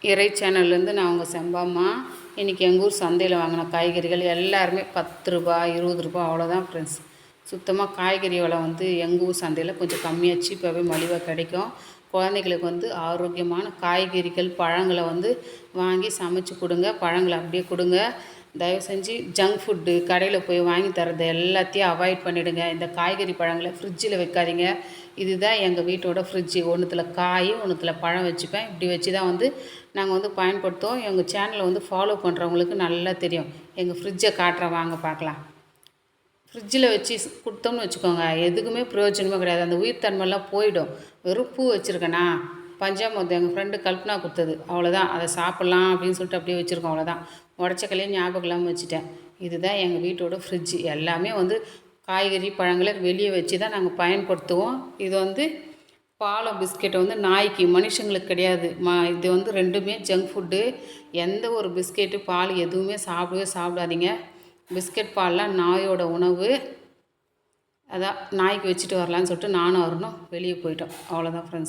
இறை சேனல்லேருந்து நான் உங்கள் செம்பாம்மா. இன்றைக்கி எங்கள் ஊர் சந்தையில் வாங்கின காய்கறிகள் எல்லாருமே 10 ரூபா 20 ரூபா அவ்வளோதான் ஃப்ரெண்ட்ஸ். சுத்தமாக காய்கறி விலை வந்து எங்கள் ஊர் சந்தையில் கொஞ்சம் கம்மியாக சீப்பாகவே மலிவாக கிடைக்கும். குழந்தைகளுக்கு வந்து ஆரோக்கியமான காய்கறிகள் பழங்களை வந்து வாங்கி சமைச்சு கொடுங்க. பழங்களை அப்படியே கொடுங்க. தயவு செஞ்சு ஜங்க் ஃபுட்டு கடையில் போய் வாங்கி தரது எல்லாத்தையும் அவாய்ட் பண்ணிவிடுங்க. இந்த காய்கறி பழங்களை ஃப்ரிட்ஜில் வைக்காதீங்க. இதுதான் எங்கள் வீட்டோட ஃப்ரிட்ஜு. ஒன்றுத்தில் காய் ஒன்றுத்தில் பழம் வச்சுப்பேன். இப்படி வச்சு தான் வந்து நாங்கள் வந்து பயன்படுத்துவோம். எங்கள் சேனலை வந்து ஃபாலோ பண்ணுறவங்களுக்கு நல்லா தெரியும். எங்கள் ஃப்ரிட்ஜை காட்டுறேன், வாங்க பார்க்கலாம். ஃப்ரிட்ஜில் வச்சு கொடுத்தோம்னு வச்சுக்கோங்க, எதுக்குமே பிரயோஜனமே கிடையாது. அந்த உயிர் தன்மைலாம் போயிடும். வெறும் பூ வச்சுருக்கேனா, பஞ்சாமிர்தம் எங்கள் ஃப்ரெண்டு கல்பனா கொடுத்தது, அவ்வளோதான். அதை சாப்பிட்லாம் அப்படின்னு சொல்லிட்டு அப்படியே வச்சுருக்கோம், அவ்வளோதான். உடச்ச கல்லையும் ஞாபகம் இல்லாமல் வச்சுட்டேன். இதுதான் எங்கள் வீட்டோட ஃப்ரிட்ஜு. எல்லாமே வந்து காய்கறி பழங்களை வெளியே வச்சு தான் நாங்கள் பயன்படுத்துவோம். இது வந்து பாலம் பிஸ்கெட்டை வந்து நாய்க்கு, மனுஷங்களுக்கு கிடையாது. இது வந்து ரெண்டுமே ஜங்க் ஃபுட்டு. எந்த ஒரு பிஸ்கெட்டு பால் எதுவுமே சாப்பிடாதீங்க. பிஸ்கெட் பால்லாம் நாயோட உணவு. அதான் நாய்க்கு வச்சுட்டு வரலான்னு சொல்லிட்டு நானும் வரணும் வெளியே போயிட்டோம், அவ்வளோதான் ஃப்ரெண்ட்ஸ்.